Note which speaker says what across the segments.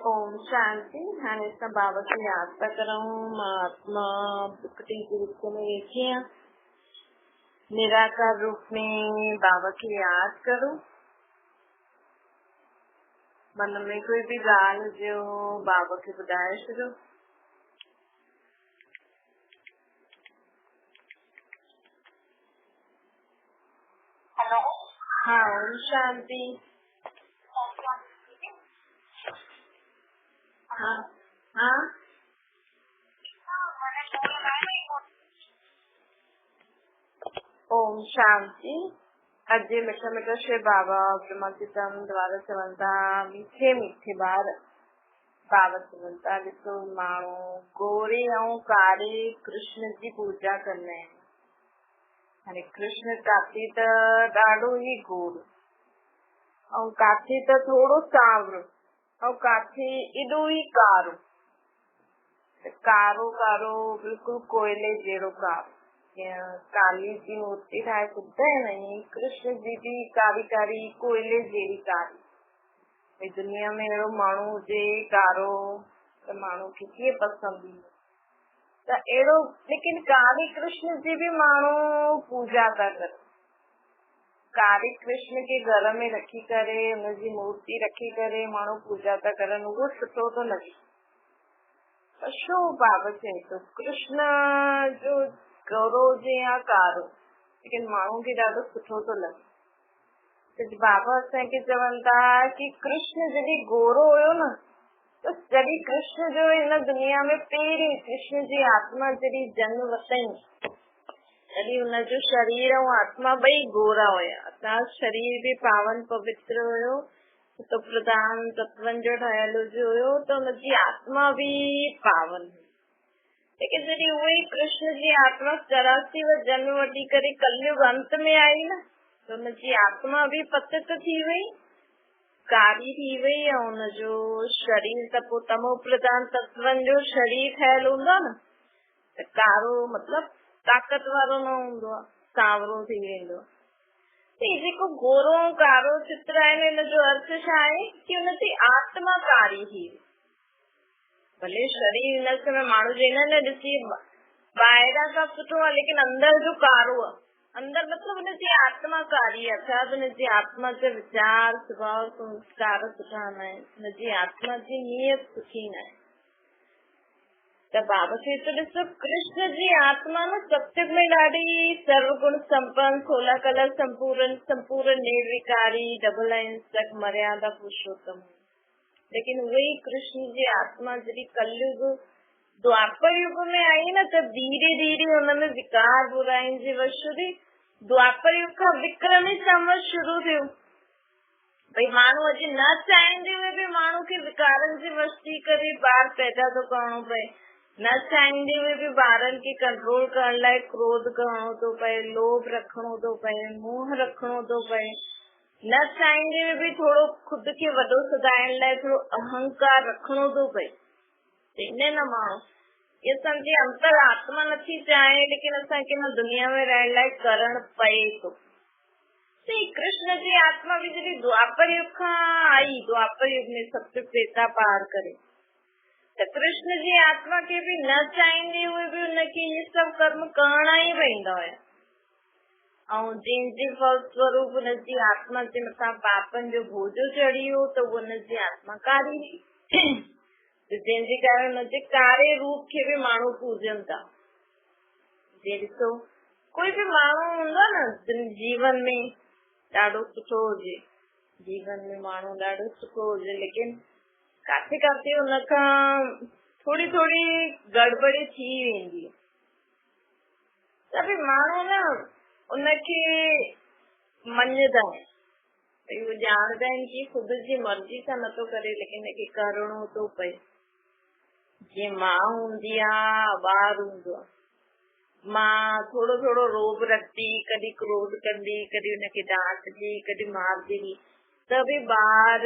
Speaker 1: ओम शांति। हाणे असां बाबा खे यादि था करूं। महात्मा प्रकटी के रूप में देखिए निराकार रूप में बाबा खे यादि करो। मन में कोई भी ॻाल्हि हुजे बाबा खे ॿुधाए छॾियो।
Speaker 2: हेलो।
Speaker 1: हाँ, ओम शांति। हाँ हाँ ओम शांति। अॼु मिठा मिठा श्री बाबा ब्रह्मचितम द्वारा चवनि था, मीठे मीठे ॿार बाबा चवनि था, ॾिसो माण्हू गोरे ऐं कारे कृष्ण जी पूजा कंदा आहिनि। हाणे कृष्ण काथे त ॾाढो ई गोरो ऐं काथे त थोरो सांवरो ऐं काथे एॾो ई कारो। कारो कारो बिल्कुलु कोयले जहिड़ो कारो। काली जी मूर्ति ठाहे सघंदा आहिनि, कृष्ण जी भी कारी कारी कोयले जहिड़ी कारी। दुनिया में अहिड़ो माण्हू हुजे कारो त माण्हू खे कीअं पसंदि ईंदो। त अहिड़ो लेकिन कारे कृष्ण जी भी माण्हू पूजा था कनि। कारे कृष्ण खे घर में रखी करे हुनजी मूर्ति रखी करे माण्हू पूजा था करनि, उहो सुठो थो लॻे। छो बाबा चए थो कृष्ण जो गोरो हुजे या कारो, लेकिन माण्हू खे ॾाढो सुठो थो लॻे। बाबा असांखे चवनि था कि कृष्ण जॾहिं गोरो हुयो न, त जॾहिं कृष्ण जो हिन दुनिया में पहिरीं कृष्ण जी आत्मा जॾहिं जन्म वरितई, तॾहिं हुनजो शरीर ऐं आत्मा ॿई गोरा हुया। असां शरीर भी पावन पवित्र हुयो, तो प्रधान तत्वनि जो ठहियल हुयो, त हुनजी आत्मा भी पावन हुई। लेकिन जॾहिं उहे कृष्ण जी आत्मा 84 जन्म वठी करे कलयुग अंत में आई न, त हुनजी आत्मा भी पतित थी वई, कारी थी वई ऐं हुनजो शरीर त पोइ तमो प्रधान तत्वनि जो शरीर ठहियल हूंदो न, त कारो मतलब ताक़त वारो न हूंदो आहे, सांवरो थी वेंदो। जेको गोरो ऐं कारो चित्र आहे हिन जो अर्थ छा आहे कि हुनजी आत्मा कारी थी। भले शरीर हिन समय माण्हू जे न ॾिसी ॿाहिरां खां सुठो आहे, लेकिन अंदर जो कारो आहे। अंदर मतलब हुनजी आत्मा कारी आहे, अर्थात हुनजी आत्मा जा विचार स्वभाव संस्कार सुठा न आहिनि, हुनजी आत्मा जी नीयत सुठी न आहे। त बाबा चए थो ॾिसो कृष्ण जी आत्मा न सत्युग में ॾाढी सर्वगुण संपन्न, 16 कला संपूर्ण निर्विकारी, डबल अहिंसक, मर्यादा पुरुषोत्तम। लेकिन वही कृष्ण जी आत्मा जॾहिं कलयुग द्वापर युग में आई न, त धीरे धीरे हुनमें विकार बुराइनि जे वश हुई। द्वापर युग खां विक्रमी संवत शुरू थियो। भई माण्हू अॼु न चाहींदे हुए भी माण्हू खे विकारनि जे वश थी करे ॿार पैदा थो करणो पए। न चाहींदे हुए भी ॿारनि खे कंट्रोल करण लाइ क्रोध करणो थो पए, लोभ रखणो थो पए, मोह रखणो थो पए। न चाहींदे हुए भी थोरो खुद खे वॾो सदाइण लाइ थोरो अहंकार रखणो थो पए। इन न माण्हू ये असांजी अंतर आत्मा नथी चाहे, लेकिन असांखे न दुनिया में रहण लाइ करण पए थो। कृष्ण जी आत्मा भी जॾहिं द्वापर युग खां आई, द्वापर युग में सत्य त्रेता पार करे, त कृष्ण जी आत्मा खे भी न चाहींदे हुए भी उनखे ये सब कर्म करणा ई पवंदा हुया। ऐं जंहिंजे फलस्वरूप हुनजी आत्मा जे मथां पापनि जो बोझो चढ़ी वियो, त हुनजी आत्मा कारी हुई। जंहिंजे कारण हुनजे कारे रूप खे भी माण्हू पूजनि था। जे ॾिसो कोई भी माण्हू हूंदो न जीवन में ॾाढो सुठो हुजे, जीवन में माण्हू ॾाढो सुठो हुजे, लेकिन काथे काथे हुनखां थोड़ी थोड़ी गड़बड़ी थी वेंदी। त माण्हू न उनखे मञदा आहिनि, भई उहे ॼाणदा आहिनि कि ख़ुद जी मर्ज़ी सां नथो करे, लेकिन हिनखे करणो थो पए। जीअं माउ हूंदी आहे, ॿार हूंदो आहे, मां थोरो थोरो रोब रखंदी, कॾहिं क्रोध कंदी, कॾहिं हुनखे डांटदी, कॾहिं मारदी, त भी ॿार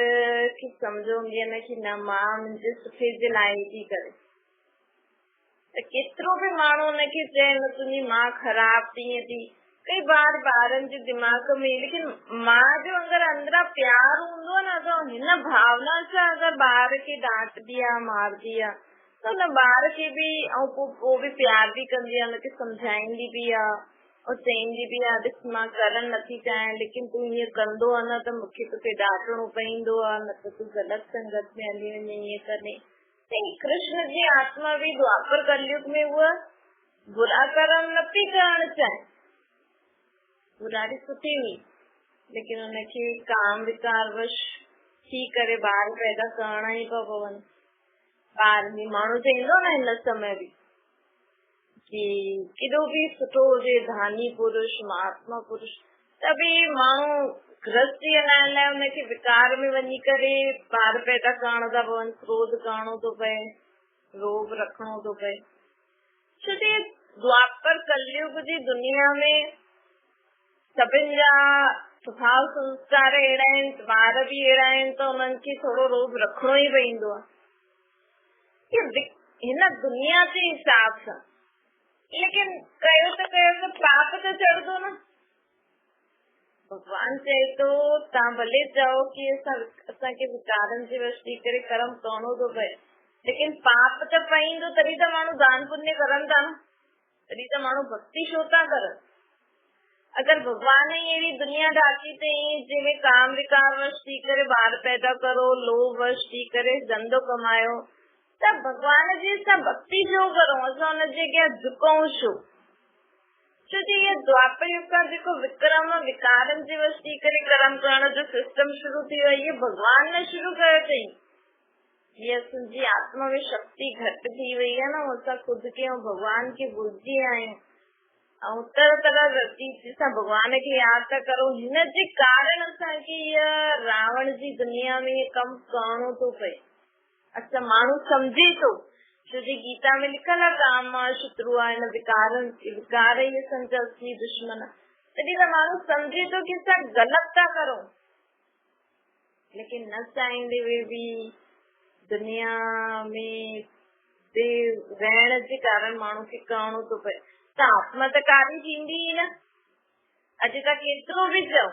Speaker 1: खे सम्झ हूंदी आहे न कि न मां मुंहिंजे सुठे जे लाइ थी करे। त केतिरो भी माण्हू हुनखे चए न तुंहिंजी मां ख़राब थी, कई बार ॿारनि जे दिमाग़ में, लेकिन मां जो अगरि अंदरां प्यार हूंदो न त हिन भावना सां अगरि ॿार खे डांटदी आहे मारदी आहे त हुन ॿार खे बि ऐं पोइ बि प्यार बि कंदी आहे, हुनखे सम्झाईंदी बि आहे और चईंदी बि आहे ॾिस मां करणु नथी चाहियां लेकिन तूं हीअं कंदो आहे न त मूंखे तोखे डांटणो पवंदो आहे, न त तूं ग़लति संगत में हली वञे ईअं करे। कृष्ण जी आत्मा भी द्वापर कलयुग में उहा बुरा कर्म न पई करणु चाहे, वो ॾाढी सुठी हुई, लेकिन उनखे काम विकार वश थी करे ॿार पैदा करणा ई पिया पवनि। ॿार बि माण्हू चईंदो न हिन समय बि कि केॾो बि सुठो हुजे धानी पुरुष महात्मा पुरुष त बि माण्हू गृहस्थी हलाइण लाइ उनखे विकार में वञी करे ॿार पैदा करण था पवनि, क्रोध करणो थो पए, रोब रखणो थो पए। छो कि द्वापर कलयुग जी दुनिया में सभिनि जा स्वभाव संस्कार अहिड़ा आहिनि, ॿार बि अहिड़ा आहिनि त उन्हनि खे थोरो रोब रखणो ई पवंदो आहे हिन दुनिया जे हिसाब सां। लेकिन कयो त पाप त चढ़ंदो न। भगवान चए थो तव्हां भले चओ कि असांखे विकारनि जे वश थी करे कर्म करणो थो पए, लेकिन पाप त पईंदो तॾहिं त माण्हू दान पुण्य करनि था न, तॾहिं त माण्हू भक्ति छो था करनि। अगर भगवान ई अहिड़ी दुनिया ढाकी अथई जंहिंमें काम विकार वश थी करे ॿार पैदा करो, लोभ वश थी करे धंधो कमायो, त भगवान जी असां भक्ति छो करूं, असां हुनजे अॻियां झुकूं छो? छो कि इहे द्वापर युग खां जेको विक्रम विकारनि जे वश थी करे कर्म करण जो सिस्टम शुरू थी वियो, इहे भगवान ने शुरू कयो अथई। ये असांजी आत्मा में शक्ति घटि थी वई आहे न, असां खुद खे ऐं भगवान खे भुलिजी आहियूं ऐं तरह तरह रीति सां भगवान खे यादि था करूं। हिन जे कारण असांखे इहा रावण जी दुनिया में इहे कमु करणो थो पए। अच्छा माण्हू सम्झे थो, छो कि गीता में लिखल आहे काम शत्रु आहे, हिन विकार ई असांजा असली दुश्मन, तॾहिं त माण्हू सम्झे थो कि असां ग़लति था करूं, लेकिन न चाहींदे हुए बि दुनिया में रहण जे कारण माण्हू खे करणो थो पए। त आत्मा त कारी थींदी ई न। अॼु तक केतिरो बि चओ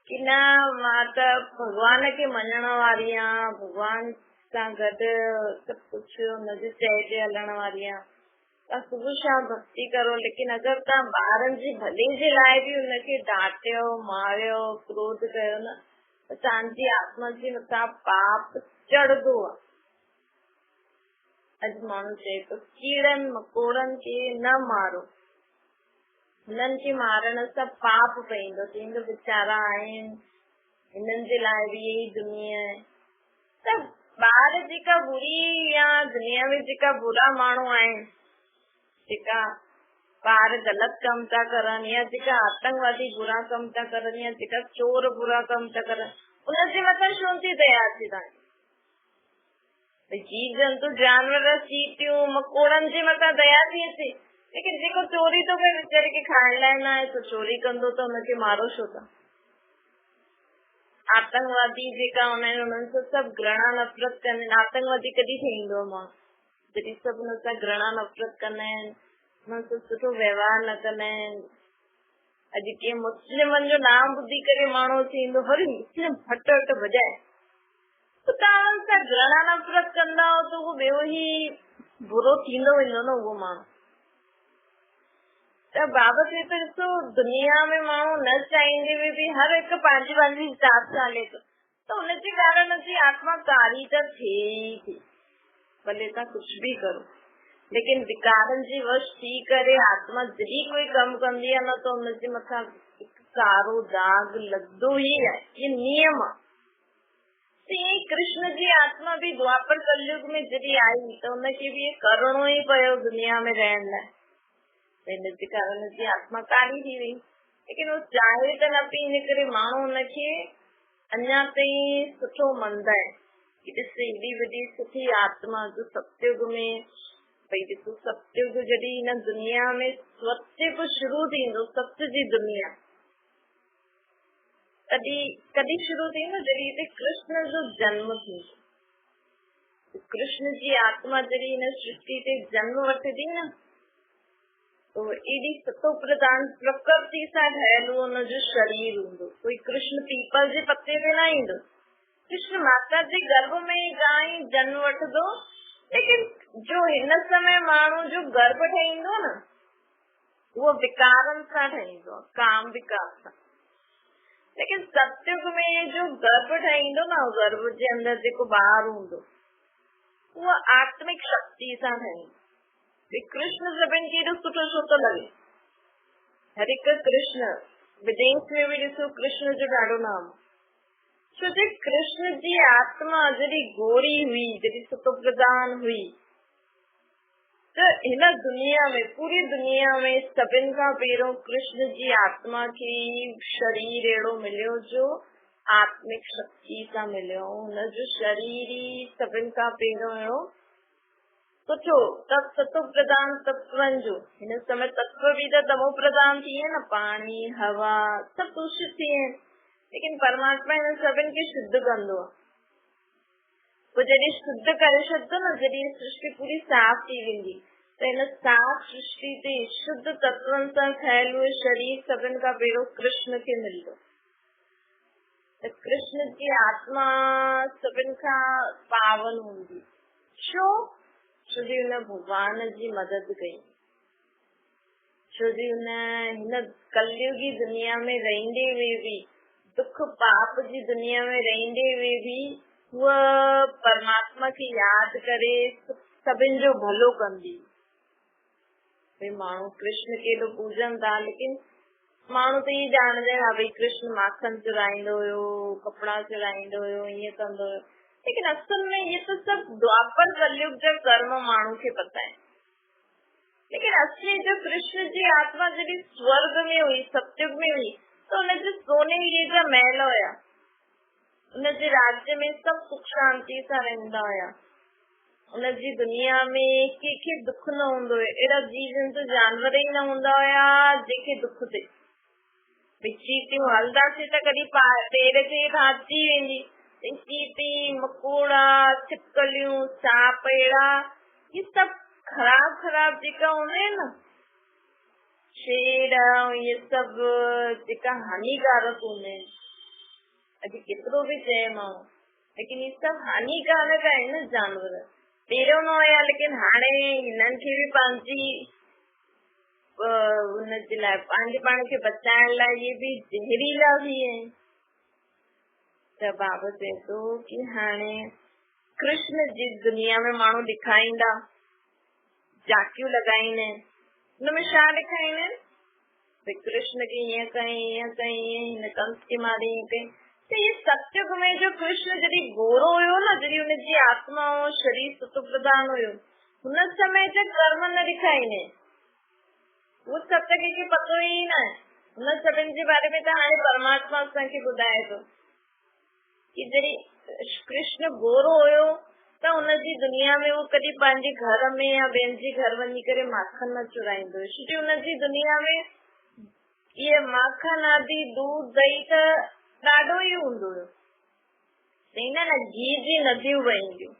Speaker 1: कि न मां त भगवान खे मञण वारी आहियां, भगवान सां गॾु सभु कुझु हुनजे चए ते हलण वारी आहियां, तव्हां सुबुह शाम भक्ति करो, लेकिन अगरि तव्हां ॿारनि जे भले जे लाइ बि हुनखे डांटियो मारियो क्रोध कयो न त तव्हांजी आत्मा जे मथां पाप चढ़ंदो आहे। अॼु माण्हू चए थो कीड़नि मकोड़नि खे न मारो, हिननि खे मारण सां पाप पवंदो, चईंदो वीचारा आहिनि, हिननि जे लाइ बि यही दुनिया आहे। त ॿार जेका बुरी या दुनिया में जेका बुरा माण्हू आहिनि, जेका ॿार ग़लति कम था करनि या जेका आतंकवादी बुरा कम था करनि या जेका चोर बुरा कम था करनि, उनजे मथां छो थी दया अचे तव्हांखे? जीव जंतु जानवर चीटियूं मकोड़नि जे मथां दया थी अचे, लेकिन जेको चोरी थो करे वीचारे खे खाइण लाइ न आहे तो चोरी कंदो त हुनखे मारो छो था? आतंकवादी जेका हूंदा आहिनि उन्हनि सां सभु घृणा नफ़रत कंदा आहिनि। आतंकवादी कॾहिं ठहींदो आहे माण्हू? जॾहिं सभु हुन सां घृणा नफ़रत कंदा आहिनि, हुन सां सुठो व्यवहार न कंदा आहिनि। अॼु कंहिं मुस्लिमनि जो नाम ॿुधी करे माण्हू थींदो हरी मुस्लिम हट हट बजाए, तव्हां सां घृणा नफ़रत कंदा हो त उहो ॿियो ई बुरो थींदो वेंदो न उहो माण्हू। त बाबा चए थो ॾिसो दुनिया में माण्हू न चाहींदे हुए बि हर हिकु पंहिंजे पंहिंजे हिसाब सां हले थो, त हुनजे कारण हुनजी आत्मा कारी त थिए ई थी, भले तव्हां कुझु बि करो, लेकिन विकारनि जे वश थी करे आत्मा जॾहिं कोई कमु कंदी आहे न त हुनजे मथां हिकु कारो दाग लॻंदो ई आहे, इहे नियम आहे। कृष्ण जी आत्मा भी द्वापर कलयुग में जॾहिं आई त हुनखे बि करणो ई पियो दुनिया में रहण लाइ, हिनजे कारण हुनजी आत्मा कारी थी वई, लेकिन वो चाहे त न पई, इन करे माण्हू हुनखे अञा ताईं सुठो मञंदा आहिनि कि ॾिस एॾी वॾी सुठी आत्मा जो सतयुग में भई ॾिसो सतयुग जॾहिं हिन दुनिया में सतयुग शुरू थींदो, सत्य जी दुनिया कॾहिं शुरू थींदो? जॾहिं हिते कृष्ण जो जन्म थींदो। कृष्ण जी आत्मा जॾहिं हिन सृष्टि ते जन्म वठंदी न तो एडी सतो प्रधान प्रकृति सां ठहियलु हुनजो शरीर हूंदो। कोई कृष्ण पीपल जे पत्ते ते न ईंदो। कृष्ण माता जे गर्भ में गाय जन्म वठंदो, लेकिन जो हिन समय माण्हू जो गर्भ ठहींदो न, वो विकारनि सां ठहींदो, काम विकार सां। लेकिन सतयुग में जो गर्भ ठहींदो न, गर्भ जे अंदर जेको ॿार हूंदो, वो आत्मिक शक्ति सां ठहींदो। कृष्ण सभिनि खे एॾो सुठो छो थो लॻे? हर हिकु कृष्ण, विदेश में भी ॾिसो कृष्ण जो ॾाढो नाम। छो जे कृष्ण जी आत्मा जॾहिं गोरी हुई, जॾहिं सतो प्रधान हुई, त हिन दुनिया में, पूरी दुनिया में सभिनि खां पहिरियों कृष्ण जी आत्मा खे शरीर अहिड़ो मिलियो जो आत्मिक शक्ति सां मिलियो। हुनजो शरीर ई सभिनि खां पहिरियों हुयो सुठो। तब सतो प्रधान तत्वनि जो, हिन समय तत्व भी त तमो प्रधान थी विया न, पानी हवा सब दूषित थी विया, लेकिन परमात्मा हिन सभिनि खे शुद्ध कंदो। पोइ जॾहिं शुद्ध करे छॾंदो न, जॾहिं सृष्टि पूरी साफ़ थी वेंदी, त हिन साफ़ सृष्टि ते शुद्ध तत्वनि सां ठहियल उहे शरीर सभिनि खां पहिरियों कृष्ण खे मिलंदो। त कृष्ण जी आत्मा सभिनि खां पावन हूंदी। छो? छो जी हुन भगवान जी मदद कई। छो जी हुन हिन कलयुगी दुनिया में रहंदे हुए भी, दुख पाप जी दुनिया में रहंदे हुए भी, वह परमात्मा खे यादि करे सभिनि जो भलो कंदी। भई माण्हू कृष्ण खे एॾो पूजनि था, लेकिन माण्हू त इहे ॼाणंदा आहिनि, भई कृष्ण माखन चुराईंदो हुयो, कपिड़ा चुराईंदो हुयो, ईअं कंदो हुयो, लेकिन असल में ये तो सब द्वापर कलयुग जो कर्म माण्हू खे पता है। लेकिन असली जो कृष्ण जी आत्मा जॾहिं स्वर्ग में हुई, सतयुग में हुई, तो हुनजे सोने ये जा महल हुया, हुनजे राज्य में सब सुख शांति सां रहंदा हुया। हुनजी दुनिया में कंहिंखे दुख न हूंदो हुयो। अहिड़ा जीव जंतु जानवर ई न हूंदा हुया जंहिंखे दुख थिए। चीटियूं हलंदासीं त कॾहिं पेर ते फाची वेंदी, चीटी मकोड़ा छिपकलियूं सांप अहिड़ा, ये सब खराब जेका हूंदा आहिनि न, शेर ये सब जेका हानिकारक हूंदा आहिनि, अॼु केतिरो बि चए माण्हू, लेकिन ये सब हानिकारक आहिनि न जानवर। पहिरियों न हुया, लेकिन हाणे हिननि खे बि पंहिंजी हुनजे लाइ, पंहिंजे पाण खे बचाइण लाइ ये भी ज़हरीला भी आहिनि। त बाबा चए थो कि हाणे कृष्ण जी दुनिया में माण्हू ॾेखारींदा, झांकियूं लॻाईंदा आहिनि, हुनमें छा ॾेखारींदा आहिनि? भई कृष्ण खे ईअं कई, ईअं कई, हिन कंस खे मारी, ईअं कई। त ये सतयुग में जो कृष्ण जॾहिं गोरो हुयो न, जॾहिं हुनजी आत्मा शरीर सतो प्रधान हुयो, हुन समय जा कर्म न ॾेखारींदा आहिनि। वो सब त कंहिंखे पतो ई न आहे। हुन सभिनि जे बारे में त हाणे परमात्मा असांखे ॿुधाए थो कि जॾहिं कृष्ण गोरो हुयो त हुनजी दुनिया में वो कॾहिं पंहिंजे घर में या ॿियनि जे घर वञी करे माखन न चुराईंदो हुयो। छो हुनजी दुनिया में ये माखन आदि दूध दही त ॾाढो ई हूंदो हुयो। चईंदा न घी जी नदियूं वहंदियूं,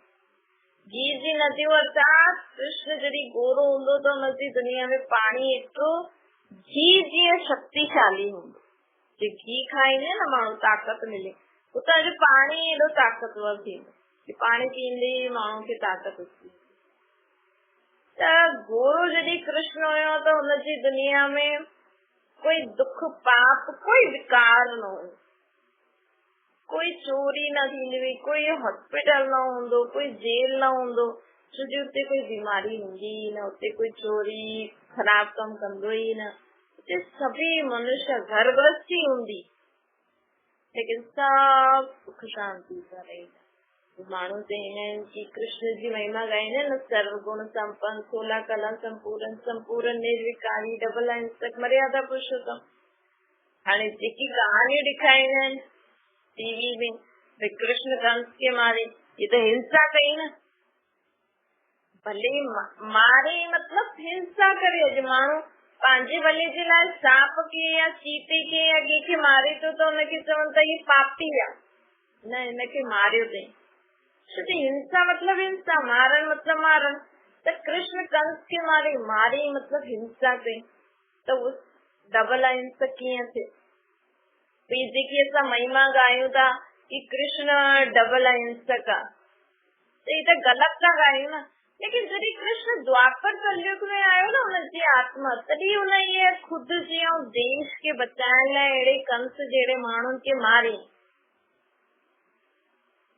Speaker 1: घी जी नदियूं अर्थात कृष्ण जॾहिं गोरो हूंदो त हुनजी दुनिया में पाणी एतिरो घी जीअं शक्तिशाली हूंदो। जे घी खाईंदे न माण्हू ताक़त मिले, उतां जो पाणी एॾो ताक़तवर थींदो कि पाणी पीअंदे ई माण्हू खे ताक़त अची। त गोरो जॾहिं कृष्ण हुयो त हुनजी दुनिया में कोई दुख पाप, कोई विकार न हुयो, कोई चोरी न थींदी हुई, कोई हॉस्पिटल न हूंदो, कोई जेल न हूंदो, छो जो उते कोई बीमारी हूंदी ही न, उते कोई चोरी खराब कम कंदो ही न, उते सभी मनुष्य घर गृहस्थी हूंदी, लेकिन सब सुख शांति सां रहंदा। माण्हू चईंदा आहिनि कि कृष्ण जी महिमा ॻाईंदा आहिनि न, सर्वगुण संपन्न, 16 कला संपूर्ण, संपूर्ण निर्विकारी, डबल अहिंसक, मर्यादा पुरुषोत्तम। हाणे जेकी कहानियूं ॾेखारींदा आहिनि टीवी में, भई कृष्ण कंस के मारे, ये तो हिंसा कई न। भले मारे मतलब हिंसा करे। अॼु माण्हू पंहिंजे भले जे लाइ सांप खे या चीते खे या कंहिंखे मारे थो त हुनखे चवनि था ये पापी आहे, न हिनखे मारियो अथई। छो हिंसा मतलब हिंसा, मारण मतलब मारण। त कृष्ण कंस खे मारे मतलब हिंसा कई, त उहो डबल अहिंसक कीअं थिए? तो ये जेकी असां महिमा ॻायूं था कि कृष्ण डबल अहिंसक आ, त ये त ग़लति था ॻायूं न। लेकिन जॾहिं कृष्ण द्वापर कलयुग में आयो न हुनजी आत्मा, तॾहिं हुन ये खुद जी ऐं देश खे बचाइण लाइ अहिड़े कंस जहिड़े माण्हुनि खे मारी।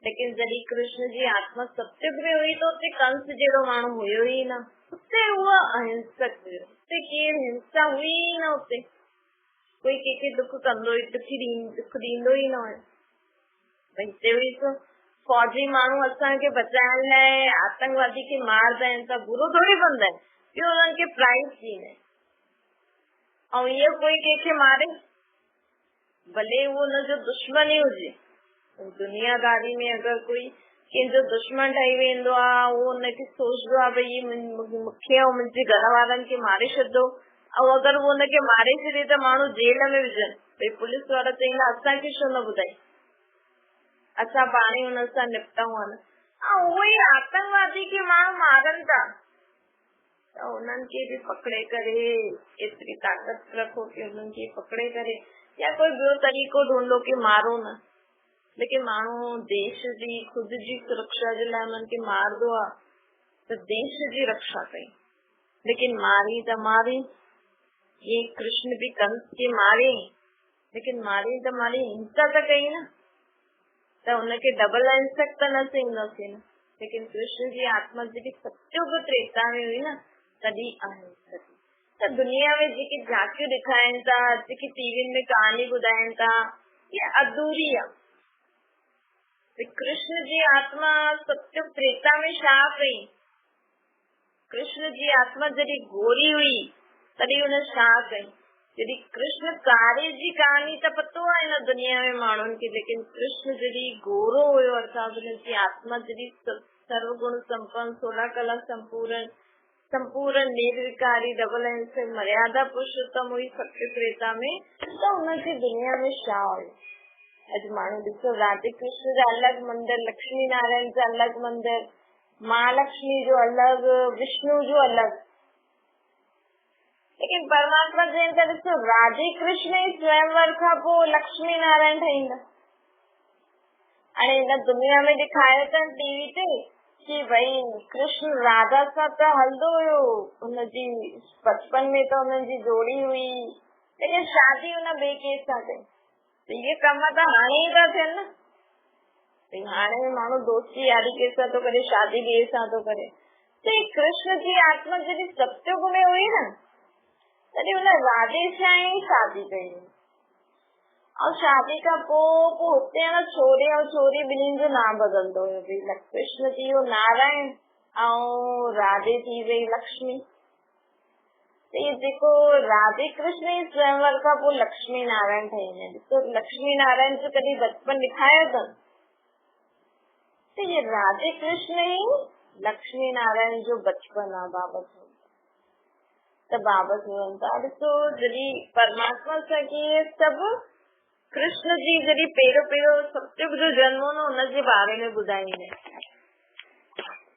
Speaker 1: लेकिन जॾहिं कृष्ण जी आत्मा सतयुग में हुई त उते कंस जहिड़ो माण्हू हुयो ई न, उते उहो अहिंसक हुयो, उते केरु हिंसा हुई ई न, उते कोई कंहिंखे दुख कंदो ई दुख ॾींदो ई न हुयो। भई हिते हुई त फौजी माण्हू असांखे बचाइण लाइ आतंकवादी खे मारदा आहिनि त बुरो थोड़ी बंदा आहिनि, ॿियो उन्हनि खे प्राइज़ ॾींदा आहिनि। ऐं इहो कोई कंहिंखे मारे, भले उहो हुनजो दुश्मन ई हुजे, दुनियादारी में अगरि कोई कंहिंजो दुश्मन ठही वेंदो आहे, उहो हुनखे सोचदो आहे भई मूंखे ऐं मुंहिंजे घर वारनि खे मारे छॾियो, ऐं अगरि उहो हुनखे मारे छॾे त माण्हू जेल में विझनि, भई पुलिस वारा चईंदा असांखे छो न ॿुधाई, असां पाण ई हुन सां निपटऊं हा न। उहो ई आतंकवादी खे माण्हू मारनि था त उन्हनि खे बि पकड़े करे, एतिरी ताक़त रखो कि उन्हनि खे पकड़े करे या कोई ॿियो तरीक़ो ढूंढो कि मारो न। लेकिन माण्हू देश जी खुद जी सुरक्षा जे लाइ उन्हनि खे मारदो आहे त देश जी रक्षा कई, लेकिन मारी त मारी। ये कृष्ण भी कंस खे मारे, लेकिन मारी त मारी, हिंसा त कई न, त हुनखे डबल अहिंसक त न चईंदासीं न। लेकिन कृष्ण जी आत्मा जॾहिं सतयुग त्रेता में हुई न तॾहिं अहिंसक। त दुनिया में जेकी झांकियूं ॾेखारनि था, जेकी टीवियुनि में कहानी ॿुधाइनि था, ये अधूरी आहे। कृष्ण जी आत्मा सतयुग त्रेता में छा कई? कृष्ण जी आत्मा जॾहिं गोरी हुई तॾहिं हुन छा कई? जॾहिं कृष्ण कार्य जी कहानी त पतो आहे न दुनिया में माण्हुनि खे, लेकिन कृष्ण जॾहिं गोरो हुयो अर्थात हुनजी आत्मा जॾहिं सर्वगुण संपन्न, 16 कला संपूर्ण निर्विकारी डबल अहिंसक मर्यादा पुरुषोत्तम हुई सत्य त्रेता में, त हुनजी दुनिया में छा हुयो? अॼु माण्हू ॾिसो, राधे कृष्ण जा अलॻि मंदिर, लक्ष्मी नारायण जा अलॻि मंदिर, महालक्ष्मी जो अलॻि, विष्णु जो अलॻि। लेकिन परमात्मा जंहिं त ॾिसो राधे कृष्ण ई स्वयंवर खां पोइ लक्ष्मी नारायण ठहींदा। हाणे हिन दुनिया में ॾेखारियो अथनि टीवी ते कि भई कृष्ण राधा सां त हलंदो हुयो, हुनजी बचपन में त हुनजी जोड़ी हुई, लेकिन शादी हुन ॿिए केस सां कई। त इहे कम त हाणे ई था थियनि न, हाणे माण्हू दोस्ती यारी केस सां थो करे, शादी ॿिए सां थो करे। त कृष्ण जी आत्मा जॾहिं सतयुग में हुई न तॾहिं हुन राधे सां ई शादी कई, और शादी खां पोइ हुते न छोरे ऐं छोरी ॿिन्हिनि जो नाम बदलंदो हुयो, भई कृष्ण थी वियो नारायण ऐं राधे थी वई लक्ष्मी। त इहे जेको राधे कृष्ण ई स्वयंवर खां पोइ लक्ष्मी नारायण ठही वेंदा। ॾिसो लक्ष्मी नारायण जो कॾहिं बचपन ॾेखारियो अथनि, त इहे राधे कृष्ण ई लक्ष्मी नारायण जो बचपन आहे बाबत त बाबत हुअनि था। ॾिसो जॾहिं परमात्मा सां कीअं सभु कृष्ण जी जॾहिं पहिरियों सतयुग जो जन्म हो न हुनजे बारे में ॿुधाईंदा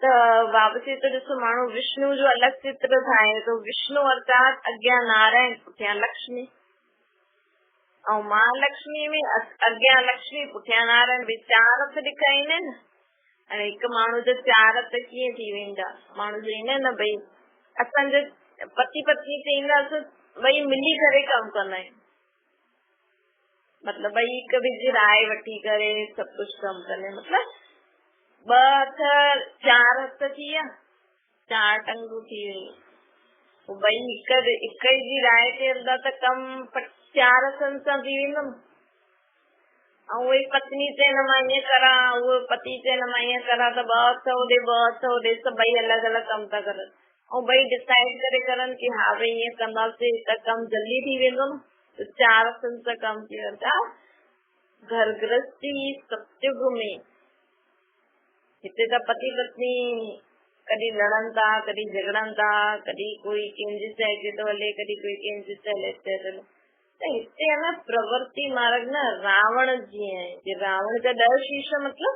Speaker 1: त बाबा चए तो ॾिसो माण्हू विष्णु जो अलॻि चित्र ठाहे थो, विष्णु अर्थात अॻियां नारायण पुठियां लक्ष्मी, ऐं महालक्ष्मी में अॻियां लक्ष्मी पुठियां नारायण, भई 4 हथ ॾेखारींदा आहिनि। हाणे हिकु माण्हू जो 4 हथ कीअं थी वेंदा? माण्हू चईंदा न भई असांजो पति पत्नी चईंदा ॿई मिली करे कमु कंदा आहियूं, मतलब ॿई हिक ॿिए जी राय वठी करे सभु कुझु कमु कंदा आहिनि। मतलब 2 हथ 4 हथ थी विया, 4 टंगूं थी वयूं, ॿई हिक जी राय ते हलंदा त कमु 4 हथनि सां थी वेंदो। ऐं उहे पत्नी चए न मां ईअं करां, उहो पति चए न मां ईअं करां, त 2 हथ होॾे 2 हथ होॾे, सभु ॿई अलॻि अलॻि कमु था करनि, ऐं ॿई डिसाइड करे करनि कि हा भई ईअं कंदासीं त कमु जल्दी थी वेंदो न, त 4 हथनि सां कमु थी वेंदा। घर गृहस्थी सतयुग में हिते त पति पत्नी कॾहिं लड़नि था, कॾहिं झगड़नि था, कॾहिं कोई कंहिंजी शइ ते थो हले, कॾहिं कोई कंहिंजी शइ ते थो हले। त हिते आहे न प्रवृत्ति मार्ग न रावण जी आहे, रावण जा 10 शीश मतलब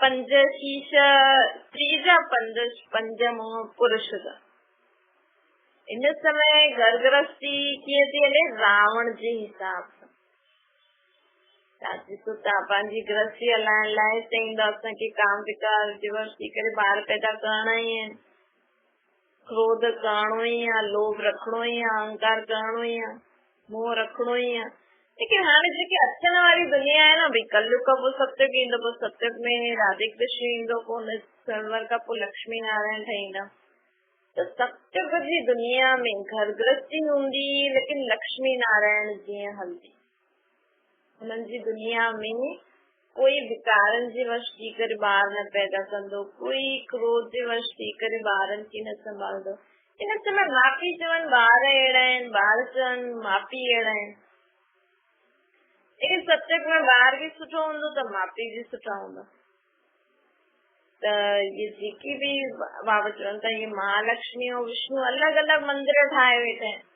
Speaker 1: पंज शीश त्रीजा पंज मुंह पुरुष जा। इन समय घर गृहस्थी कीअं थी हले रावण जे हिसाब सां। ॾिसो तव्हां पंहिंजी गृहस्थी हलाइण लाइ चईंदा असांखे काम विकार दिवस थी करे ॿार पैदा करणा ई आहिनि, क्रोध करणो ई आहे, लोभ रखणो ई आहे, अहंकार करणो ई आहे, मोह रखणो ई आहे। लेकिन हाणे जेकी अचण वारी दुनिया आहे न भई, कलयुग खां पोइ सतयुग ईंदो, पोइ सतयुग में राधे कृष्ण ईंदो, पोइ संवर खां पोइ लक्ष्मी नारायण ठहींदा। त सतयुग जी दुनिया में घर गृहस्थी हूंदी लेकिन लक्ष्मी नारायण जीअं हलंदी। हुननि जी दुनिया में कोई विकारनि जे वश थी करे ॿार न पैदा कंदो, कोई क्रोध जे वश थी करे ॿारनि खे न संभालंदो। इन समय माउ पीउ चवनि ॿार अहिड़ा आहिनि, ॿार चवनि माउ पीउ अहिड़ा आहिनि। लेकिन सतयुग में ॿार भी सुठो हूंदो त माउ पीउ भी सुठा हूंदा। त ये जेकी भी बाबा चवनि था, ये महालक्ष्मी और विष्णु अलॻि अलॻि मंदिर ठाहे वेठा आहिनि।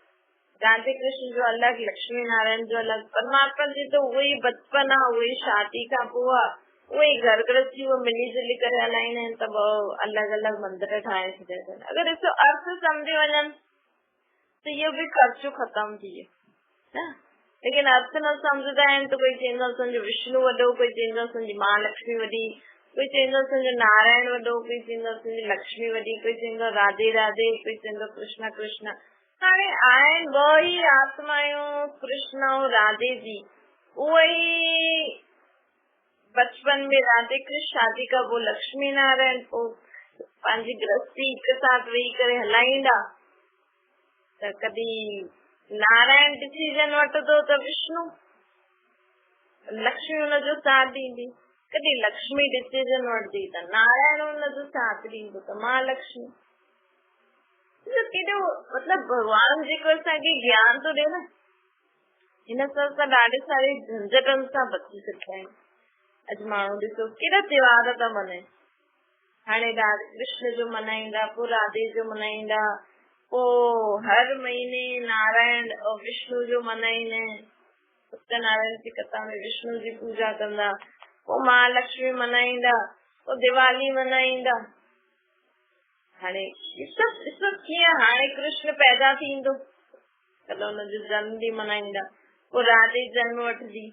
Speaker 1: राधे कृष्ण जो अलॻि, लक्ष्मी नारायण जो अलॻि। परमात्मा जी त उहो ई बचपन आहे, उहो ई शादी खां पोइ आहे, उहो ई घर गृहस्थी उहो मिली जुली करे हलाईंदा आहिनि। त अलॻि अलॻि मंदिर ठाहे छॾिया अथनि। अगरि ॾिसो अर्थ सम्झी वञनि त इहो भी ख़र्चो ख़तम थी वियो। लेकिन अर्थ न सम्झंदा आहिनि त कोई चवंदो असांजो विष्णु वॾो, कोई चवंदो असांजी महालक्ष्मी वॾी, कोई चवंदो असांजो नारायण वॾो, कोई चवंदो असांजी लक्ष्मी वॾी, कोई चवंदो राधे राधे, कोई चवंदो कृष्ण कृष्ण। हाणे आहिनि ॿ ई आत्मायूं, कृष्ण ऐं राधे जी। उहो ई बचपन में राधे कृष्ण, शादी खां पोइ लक्ष्मी नारायण, पोइ पंहिंजी गृहस्थी हिक साथ वेही करे हलाईंदा। त कॾहिं नारायण डिसीजन वठंदो त विष्णु, लक्ष्मी हुनजो साथ ॾींदी। कॾहिं लक्ष्मी डिसीजन वठंदी त नारायण हुनजो साथ ॾींदो त महालक्ष्मी। केॾो मतिलबु भॻवान जेको असांखे ज्ञान थो ॾिए न, हिन सां असां ॾाढे सारे झंझटनि सां बची सघिया आहियूं। अॼु माण्हू ॾिसो केॾा त्योहार था मल्हाइनि। हाणे राधे कृष्ण जो मल्हाईंदा, पोइ राधे जो मल्हाईंदा, पोइ हर महीने नारायण और विष्णु जो मल्हाईंदा आहिनि। सत्यनारायण जी कथा में विष्णु जी पूजा कंदा, पोइ महालक्ष्मी मल्हाईंदा, पोइ दिवाली मल्हाईंदा। हाणे ॾिसो कीअं हाणे कृष्ण पैदा थींदो, कल्ह हुनजो जन्म ॾींहुं मल्हाईंदा, पोइ राधे जन्म वठंदी,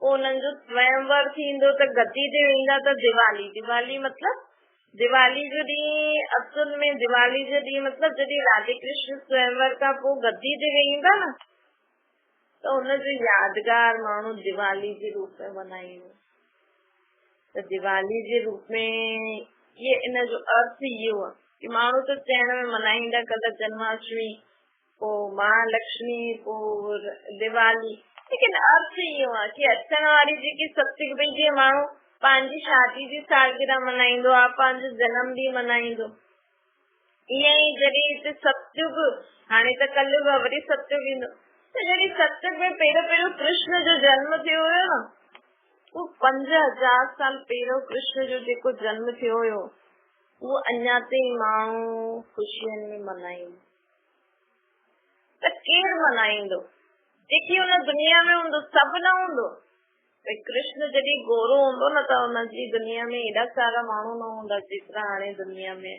Speaker 1: पोइ हुननि जो स्वयंवर थींदो त गद्दी ते वेंदा त दिवाली। दिवाली मतिलबु दिवाली जो ॾींहुं, असुल में दिवाली जो ॾींहुं मतिलबु जॾहिं राधे कृष्ण स्वयंवर खां पोइ गद्दी ते वेंदा न, त हुनजो यादगार माण्हू दिवाली जे रूप में मल्हाईंदो। त दिवाली जे रूप में ये इन जो अर्थ इहो आहे कि माण्हू त चइण में मल्हाईंदा कल्ह जन्माष्टमी, पोइ महालक्ष्मी, पोइ दिवाली, लेकिन अर्थ इहो आहे कि अचण वारी जेकी सतयुग में जीअं माण्हू पंहिंजी शादी जी सालगिरह मल्हाईंदो आहे, पंहिंजो जनम ॾींहुं मल्हाईंदो, ईअं ई जॾहिं हिते सतयुग, हाणे त कलयुग वरी सतयुग ईंदो, त जॾहिं सतयुग में पहिरियों कृष्ण जो जन्म थियो हुयो न, वो 5000 साल पहिरियों कृष्ण जो जेको जन्म थियो हुयो, उहो अञा ताईं माण्हू ख़ुशियुनि में मल्हाईंदो। त केरु मल्हाईंदो? जेकी हुन दुनिया में हूंदो, सभु न हूंदो। कृष्ण जॾहिं गोरो हूंदो न, त हुनजी दुनिया में एॾा सारा माण्हू न हूंदा जेतिरा हाणे दुनिया में।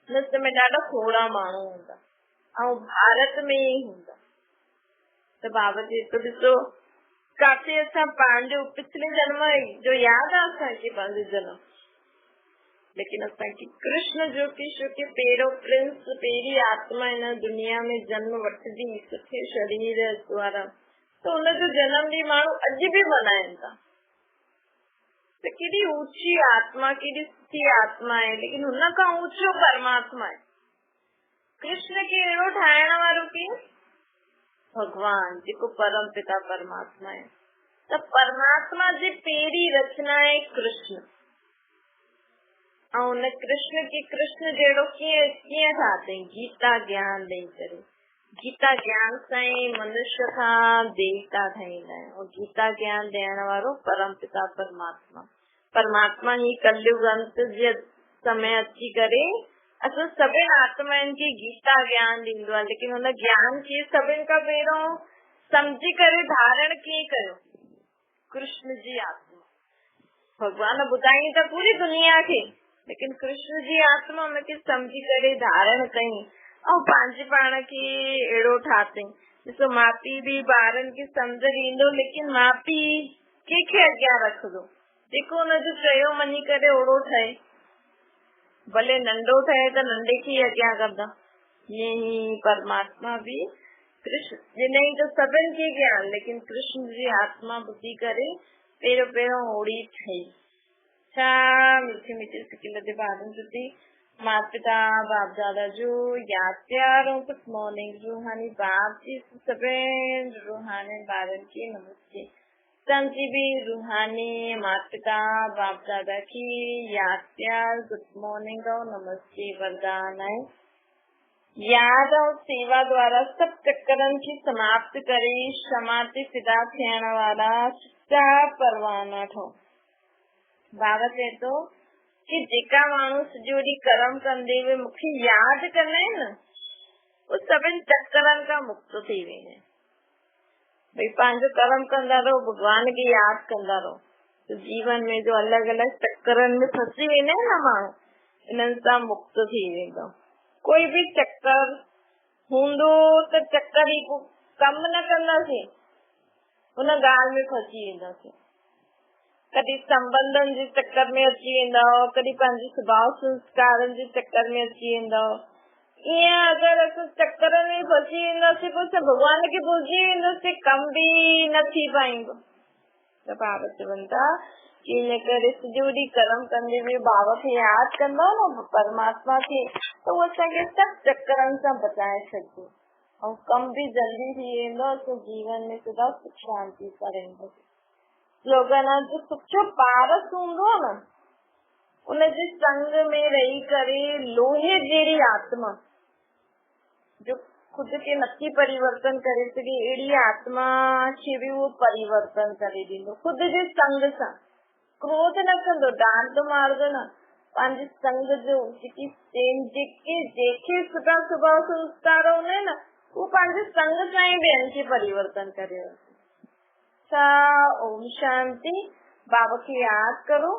Speaker 1: हिन समय ॾाढा थोड़ा माण्हू हूंदा, ऐं भारत में ई हूंदा। त बाबा जी तो ॾिसो काथे असां पंहिंजो पिछले जन्म जो यादि आहे असांखे पंहिंजो जन्म, लेकिन असांखे कृष्ण जो की पहिरियों प्रिंस, पहिरीं आत्मा हिन दुनिया में जन्म वठंदी सुठे शरीर द्वारा, त हुनजो जनम ॾींहुं माण्हू अॼु बि मल्हाइनि था। त केॾी ऊची आत्मा, केॾी सुठी आत्मा आहे, लेकिन हुन खां ऊचो परमात्मा आहे। कृष्ण खे अहिड़ो ठाहिण वारो केरु? भगवान, जेको परम पिता परमात्मा है। त परमात्मा जी पहिरीं रचना है कृष्ण, ऐं उन कृष्ण खे कृष्ण जहिड़ो कीअं ठातई? गीता ज्ञान ॾेई करे। गीता ज्ञान सां ई मनुष्य खां देवता ठहींदा आहिनि, और गीता ज्ञान ॾियण वारो परम पिता परमात्मा। परमात्मा ही कलयुग अंत जे समय अची करे असां सभिनि आत्माउनि खे गीता ज्ञान ॾींदो आहे, लेकिन हुन ज्ञान खे सभिनि खां पहिरियों सम्झी करे धारण कीअं कयो? कृष्ण जी आत्मा। भगवान ॿुधाई त पूरी दुनिया खे, लेकिन कृष्ण जी आत्मा उनखे सम्झी करे धारण कई ऐं पंहिंजे पाण खे अहिड़ो ठातई। ॾिसो माउ पीउ बि ॿारनि खे सम्झ ॾींदो, लेकिन माउ पीउ कंहिंखे अॻियां रखंदो, जेको हुनजो चयो मञी करे ओड़ो ठहे। भले नंढो ठहे त नंढे खे अॻियां कंदा। ईअं ई परमात्मा बि कृष्ण ॾिनई त सभिनि खे ज्ञान, लेकिन कृष्ण जी आत्मा ॿुधी करे पहिरियों ओड़ी ठही। छा मीठे मीठे सिकिल जे ॿारनि जुटी माता पिता बाप दादा जो यादि प्यार ऐं गुड मॉर्निंग। रूहानी बाप जी सभिनि रूहानी ॿारनि खे नमस्ते। संजी भी रूहानी माता पिता बाप दादा की यादि प्यार गुड मॉर्निंग और नमस्ते वरदान है। याद और सेवा द्वारा सब चक्करनि खे समाप्त करे क्षमा ते फिदा थियण वारा सच्चा परवाना ठहो। बाबा चए थो कि जेका माण्हू सॼो ॾींहुं कर्म कंदे हुए मूंखे यादि कंदा आहिनि न, उहे सभिनि चक्करनि खां मुक्त थी वेंदा आहिनि। भई पंहिंजो कर्म कंदा रहो, भगवान खे यादि कंदा रहो, तो जीवन में जो अलॻि अलॻि चक्करनि में फसी वेंदा आहिनि न माण्हू, इन्हनि सां मुक्त थी वेंदो। कोई भी चक्कर हूंदो त चक्कर ई कम न कंदासीं, उन ॻाल्हि में फसी वेंदासीं। कॾहिं संबंधनि जे चक्कर में अची वेंदव, कॾहिं पंहिंजे स्वभाव संस्कारनि जे चक्कर में अची वेंदव। ईअं अगरि असां चक्करनि में फसी वेंदासीं पोइ असां भॻवान खे भुलिजी वेंदासीं, कम बि न थी पाईंदो। त बाबा चवनि था कि इन करे सॼो ॾींहुं कर्म कंदे हुए बाबा खे यादि कंदा न परमात्मा खे, त उहो असांखे सभु चक्करनि सां बचाए छॾिबो ऐं कम बि जल्दी थी वेंदो। असां जीवन में सदा सुख शांति सां रहंदासीं। स्लोगन आहे जो सच्चो पारस हूंदो न, उनजे संग में रही करे लोहे जहिड़ी आत्मा जो खुद खे नथी परिवर्तन करे सघे, अहिड़ी आत्मा खे बि उहो परिवर्तन करे ॾींदो खुद जे संग सां। क्रोध न कंदो, डांटो मारदो न, पंहिंजे संग जो जेके सुठा स्वभाव संस्कार हूंदा आहिनि न, उहो पंहिंजे संग सां ई ॿियनि खे परिवर्तन करे। ओम शांति। बाबा खे यादि करो